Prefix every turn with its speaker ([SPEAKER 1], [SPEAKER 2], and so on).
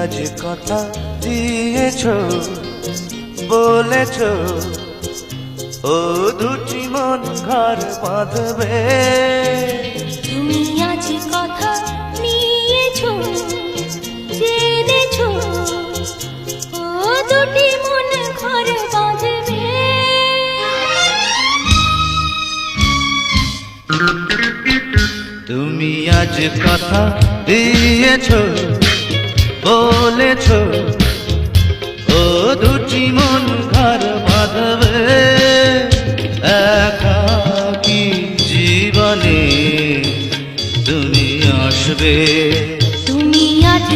[SPEAKER 1] আজ কথা দিয়েছ, বলেছ ও দুটি মন ঘর বাঁধবে।
[SPEAKER 2] তুমি আজ কথা নিয়েছো, জেনেছো ও দুটি মন ঘর বাঁধবে।
[SPEAKER 1] তুমি আজ কথা দিয়েছ, বলেছ ও দুটি মন ঘর বাঁধবে। একাকী জীবনে তুমি আসবে।
[SPEAKER 2] তুমি আজ